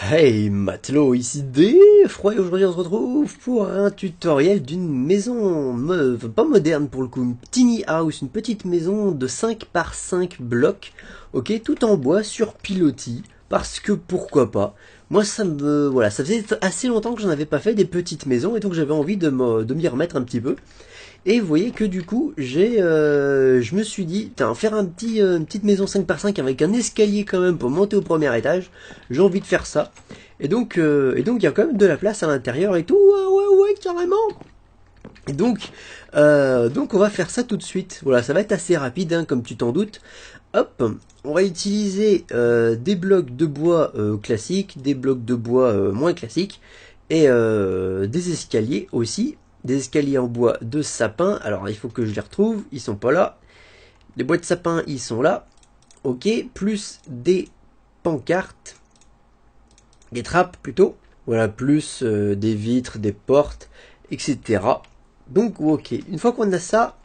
Hey matelot, ici des Froid et aujourd'hui on se retrouve pour un tutoriel d'une maison, pas moderne pour le coup, une tiny house, une petite maison de 5 par 5 blocs, ok, tout en bois sur pilotis, parce que pourquoi pas. Moi voilà, ça faisait assez longtemps que j'en avais pas fait des petites maisons et donc j'avais envie de m'y remettre un petit peu. Et vous voyez que du coup, je me suis dit, faire une petite maison 5 par 5 avec un escalier quand même pour monter au premier étage, j'ai envie de faire ça. Et donc il y a quand même de la place à l'intérieur et tout, ouais, carrément. Et donc on va faire ça tout de suite. Voilà, ça va être assez rapide, hein, comme tu t'en doutes. Hop, on va utiliser des blocs de bois classiques, des blocs de bois moins classiques, et des escaliers aussi. Des escaliers en bois de sapin. Alors il faut que je les retrouve, ils sont pas là. Les bois de sapin, ils sont là. Ok, plus des pancartes, des trappes plutôt. Voilà, plus des vitres, des portes, etc. Donc ok, une fois qu'on a ça,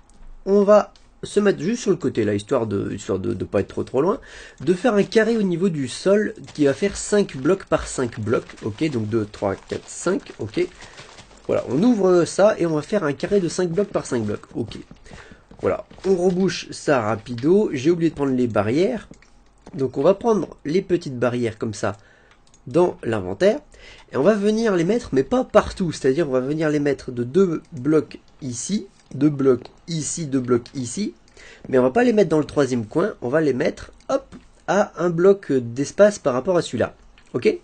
on va se mettre juste sur le côté là, histoire de pas être trop loin, de faire un carré au niveau du sol qui va faire 5 blocs par 5 blocs. Ok, donc 2, 3, 4, 5, ok. Voilà, on ouvre ça et on va faire un carré de 5 blocs par 5 blocs. Ok. Voilà, on rebouche ça rapido. J'ai oublié de prendre les barrières. Donc on va prendre les petites barrières comme ça dans l'inventaire. Et on va venir les mettre, mais pas partout. C'est-à-dire on va venir les mettre de 2 blocs ici, 2 blocs ici, 2 blocs ici. Mais on va pas les mettre dans le troisième coin. On va les mettre, hop, à un bloc d'espace par rapport à celui-là. Ok?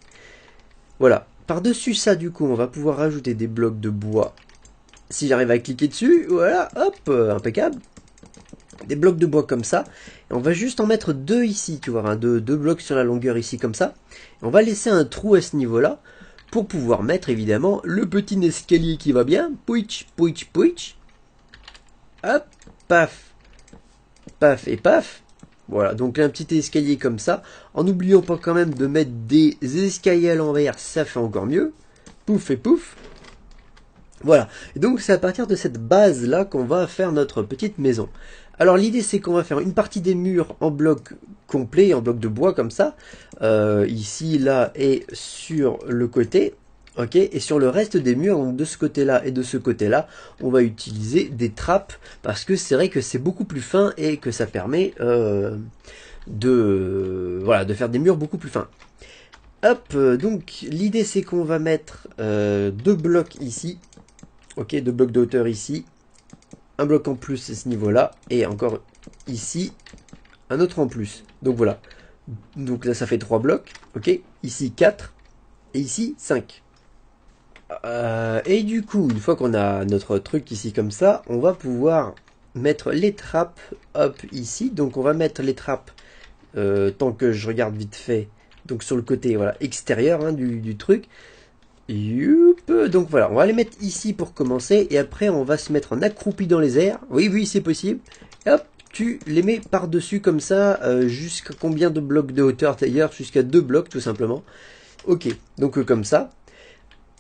Voilà. Par-dessus ça, du coup, on va pouvoir rajouter des blocs de bois. Si j'arrive à cliquer dessus, voilà, hop, impeccable. Des blocs de bois comme ça. Et on va juste en mettre 2 ici, tu vois, hein, deux blocs sur la longueur ici comme ça. Et on va laisser un trou à ce niveau-là pour pouvoir mettre évidemment le petit escalier qui va bien. Pouich, pouich, pouich. Hop, paf, paf et paf. Voilà, donc un petit escalier comme ça, en n'oubliant pas quand même de mettre des escaliers à l'envers, ça fait encore mieux. Pouf et pouf. Voilà, et donc c'est à partir de cette base là qu'on va faire notre petite maison. Alors l'idée c'est qu'on va faire une partie des murs en bloc complet, en bloc de bois comme ça, ici, là et sur le côté. Ok, et sur le reste des murs, donc de ce côté-là et de ce côté-là, on va utiliser des trappes parce que c'est vrai que c'est beaucoup plus fin et que ça permet de faire des murs beaucoup plus fins. Hop, donc l'idée c'est qu'on va mettre 2 blocs ici, ok, 2 blocs de hauteur ici, un bloc en plus à ce niveau-là et encore ici un autre en plus. Donc voilà, donc là ça fait 3 blocs, ok, ici 4 et ici 5. Et du coup, une fois qu'on a notre truc ici comme ça, on va pouvoir mettre les trappes hop ici. Donc on va mettre les trappes tant que je regarde vite fait. Donc sur le côté voilà extérieur, hein, du truc. Youp. Donc voilà, on va les mettre ici pour commencer. Et après on va se mettre en accroupi dans les airs. Oui, c'est possible. Et hop, tu les mets par-dessus comme ça. Jusqu'à combien de blocs de hauteur d'ailleurs? Jusqu'à 2 blocs tout simplement. Ok, donc comme ça.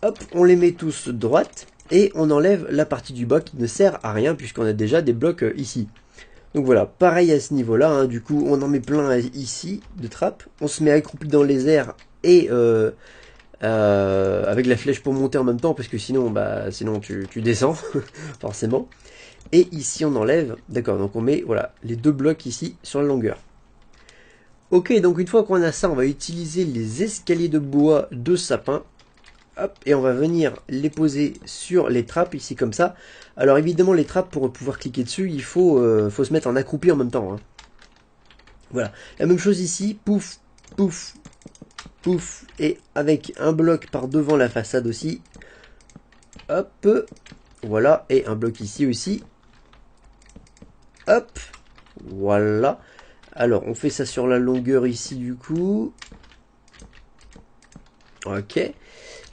Hop, on les met tous droite et on enlève la partie du bas qui ne sert à rien puisqu'on a déjà des blocs ici. Donc voilà, pareil à ce niveau-là, hein, du coup on en met plein ici de trappes. On se met accroupi dans les airs et avec la flèche pour monter en même temps parce que sinon, sinon tu descends forcément. Et ici on enlève, d'accord, donc on met voilà les 2 blocs ici sur la longueur. Ok, donc une fois qu'on a ça, on va utiliser les escaliers de bois de sapin. Hop, et on va venir les poser sur les trappes ici comme ça. Alors évidemment les trappes pour pouvoir cliquer dessus il faut se mettre en accroupi en même temps, hein. Voilà, la même chose ici, pouf, pouf, pouf, et avec un bloc par devant la façade aussi. Hop, voilà, et un bloc ici aussi. Hop, voilà. Alors on fait ça sur la longueur ici du coup. Ok.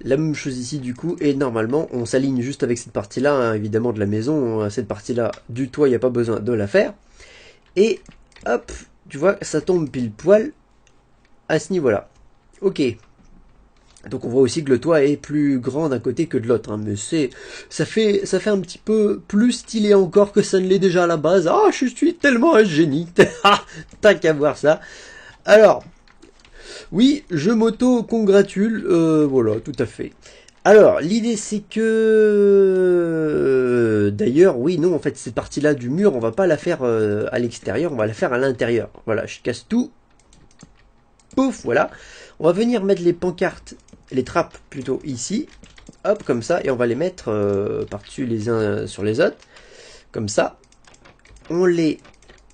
La même chose ici du coup, et normalement on s'aligne juste avec cette partie là, hein, évidemment de la maison, cette partie là du toit, il n'y a pas besoin de la faire. Et hop, tu vois, ça tombe pile poil à ce niveau là. Ok. Donc on voit aussi que le toit est plus grand d'un côté que de l'autre, hein, mais ça fait un petit peu plus stylé encore que ça ne l'est déjà à la base. Ah, je suis tellement un génie. T'as qu'à voir ça. Alors, Oui, je m'auto-congratule, voilà, tout à fait. Alors, l'idée c'est que... D'ailleurs, oui, non, en fait, cette partie-là du mur, on va pas la faire à l'extérieur, on va la faire à l'intérieur. Voilà, je casse tout. Pouf, voilà. On va venir mettre les pancartes, les trappes plutôt ici. Hop, comme ça, et on va les mettre par-dessus les uns sur les autres. Comme ça. On les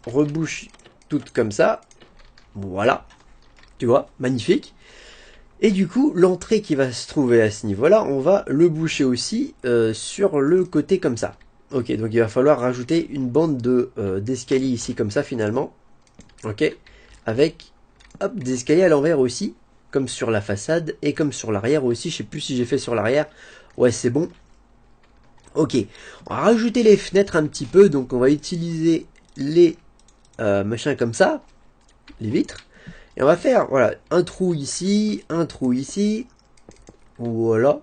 rebouche toutes comme ça. Voilà. Tu vois, magnifique. Et du coup, l'entrée qui va se trouver à ce niveau-là, on va le boucher aussi sur le côté comme ça. Ok, donc il va falloir rajouter une bande de d'escalier ici comme ça finalement. Ok, avec hop, des escaliers à l'envers aussi, comme sur la façade et comme sur l'arrière aussi. Je sais plus si j'ai fait sur l'arrière. Ouais, c'est bon. Ok, on va rajouter les fenêtres un petit peu, donc on va utiliser les machins comme ça, les vitres. Et on va faire, voilà, un trou ici, voilà.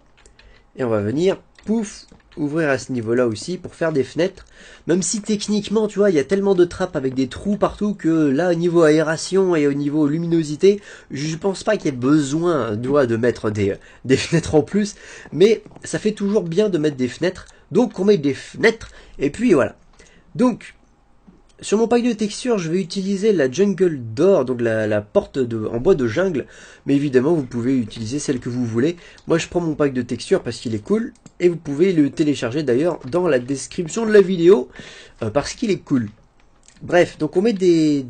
Et on va venir, pouf, ouvrir à ce niveau-là aussi pour faire des fenêtres. Même si techniquement, tu vois, il y a tellement de trappes avec des trous partout que là, au niveau aération et au niveau luminosité, je pense pas qu'il y ait besoin, de mettre des fenêtres en plus. Mais ça fait toujours bien de mettre des fenêtres. Donc on met des fenêtres, et puis voilà. Donc, sur mon pack de texture, je vais utiliser la Jungle Door, donc la porte en bois de jungle. Mais évidemment, vous pouvez utiliser celle que vous voulez. Moi, je prends mon pack de texture parce qu'il est cool. Et vous pouvez le télécharger d'ailleurs dans la description de la vidéo parce qu'il est cool. Bref, donc on met des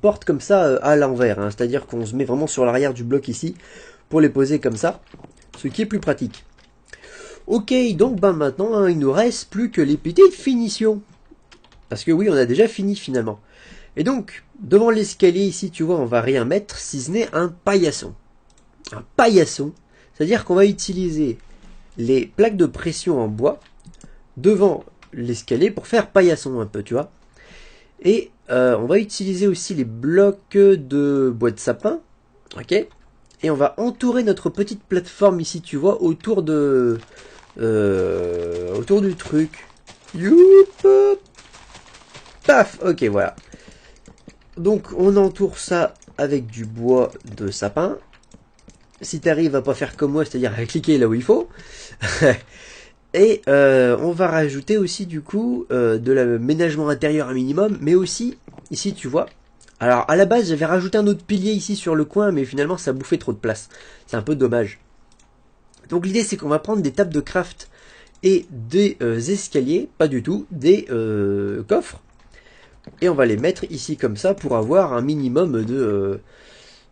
portes comme ça à l'envers. Hein, c'est-à-dire qu'on se met vraiment sur l'arrière du bloc ici pour les poser comme ça. Ce qui est plus pratique. Ok, donc maintenant, hein, il nous reste plus que les petites finitions. Parce que oui, on a déjà fini finalement. Et donc, devant l'escalier ici, tu vois, on va rien mettre si ce n'est un paillasson. Un paillasson, c'est-à-dire qu'on va utiliser les plaques de pression en bois devant l'escalier pour faire paillasson un peu, tu vois. Et on va utiliser aussi les blocs de bois de sapin, ok. Et on va entourer notre petite plateforme ici, tu vois, autour du truc. Youp. Paf, ok, voilà. Donc on entoure ça avec du bois de sapin. Si t'arrives à pas faire comme moi, c'est-à-dire à cliquer là où il faut. Et on va rajouter aussi du coup de l'aménagement intérieur un minimum, mais aussi ici tu vois. Alors à la base j'avais rajouté un autre pilier ici sur le coin, mais finalement ça bouffait trop de place. C'est un peu dommage. Donc l'idée c'est qu'on va prendre des tables de craft et des escaliers, pas du tout, des coffres. Et on va les mettre ici comme ça pour avoir un minimum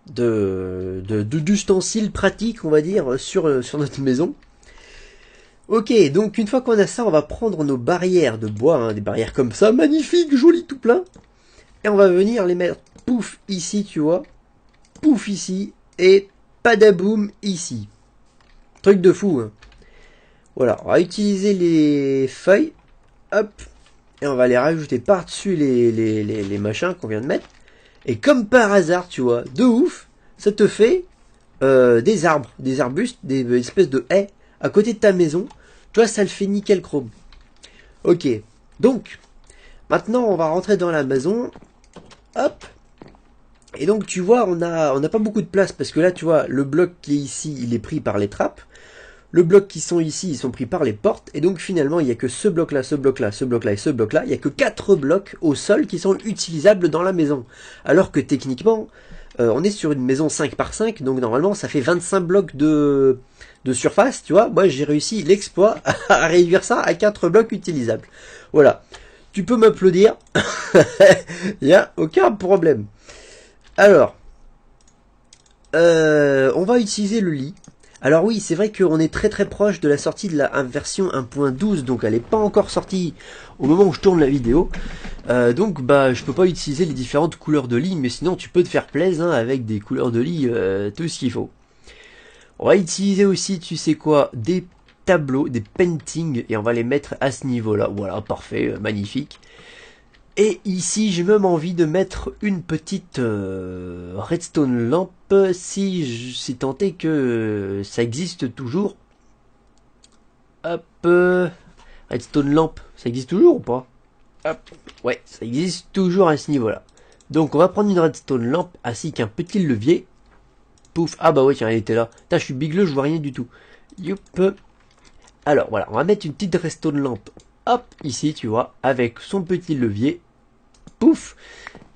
d'ustensiles pratiques, on va dire, sur notre maison. Ok, donc une fois qu'on a ça, on va prendre nos barrières de bois, hein, des barrières comme ça, magnifiques, jolies, tout plein. Et on va venir les mettre, pouf, ici, tu vois, pouf, ici, et padaboum, ici. Truc de fou, hein. Voilà, on va utiliser les feuilles, hop, et on va les rajouter par-dessus les machins qu'on vient de mettre. Et comme par hasard, tu vois, de ouf, ça te fait des arbres, des arbustes, des espèces de haies à côté de ta maison. Tu vois, ça le fait nickel chrome. Ok, donc, maintenant on va rentrer dans la maison. Hop. Et donc tu vois, on a pas beaucoup de place parce que là, tu vois, le bloc qui est ici, il est pris par les trappes. Le bloc qui sont ici, ils sont pris par les portes. Et donc finalement, il n'y a que ce bloc-là, ce bloc-là, ce bloc-là et ce bloc-là. Il n'y a que 4 blocs au sol qui sont utilisables dans la maison. Alors que techniquement, on est sur une maison 5 par 5. Donc normalement, ça fait 25 blocs de surface. Tu vois, moi j'ai réussi l'exploit à réduire ça à 4 blocs utilisables. Voilà. Tu peux m'applaudir. Il n'y a aucun problème. Alors, on va utiliser le lit. Alors oui, c'est vrai qu'on est très très proche de la sortie de la version 1.12, donc elle n'est pas encore sortie au moment où je tourne la vidéo. Donc bah je peux pas utiliser les différentes couleurs de lit, mais sinon tu peux te faire plaisir hein, avec des couleurs de lit, tout ce qu'il faut. On va utiliser aussi, tu sais quoi, des tableaux, des paintings, et on va les mettre à ce niveau-là. Voilà, parfait, magnifique. Et ici, j'ai même envie de mettre une petite redstone lampe, si tant est que ça existe toujours. Hop, redstone lampe, ça existe toujours ou pas? Hop, ouais, ça existe toujours à ce niveau-là. Donc on va prendre une redstone lampe ainsi qu'un petit levier. Pouf, ah bah ouais tiens elle était là. Putain je suis bigleux, je vois rien du tout. Youp. Alors voilà, on va mettre une petite redstone lampe. Hop, ici tu vois, avec son petit levier. Pouf.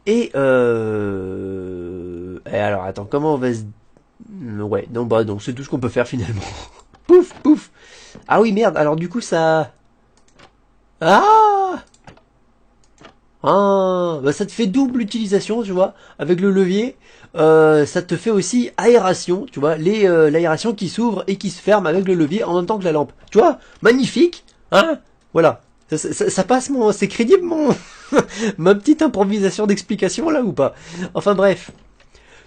Et alors attends, comment on va se... Ouais, non bah non, c'est tout ce qu'on peut faire finalement. Pouf, pouf. Ah oui merde, alors du coup ça... Ah ah, bah ça te fait double utilisation, tu vois, avec le levier. Ça te fait aussi aération, tu vois, l'aération qui s'ouvre et qui se ferme avec le levier en même temps que la lampe. Tu vois, magnifique, hein. Voilà, ça passe c'est crédible mon, ma petite improvisation d'explication là ou pas. Enfin bref,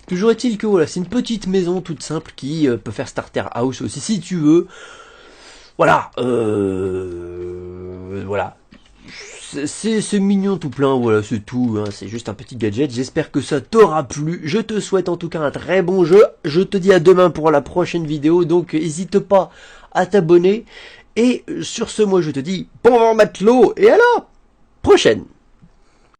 toujours est-il que voilà, c'est une petite maison toute simple qui peut faire starter house aussi si tu veux. Voilà, voilà. C'est mignon tout plein, voilà, c'est tout, hein, c'est juste un petit gadget, j'espère que ça t'aura plu, je te souhaite en tout cas un très bon jeu, je te dis à demain pour la prochaine vidéo, donc n'hésite pas à t'abonner, et sur ce moi je te dis bon matelot, et à la prochaine.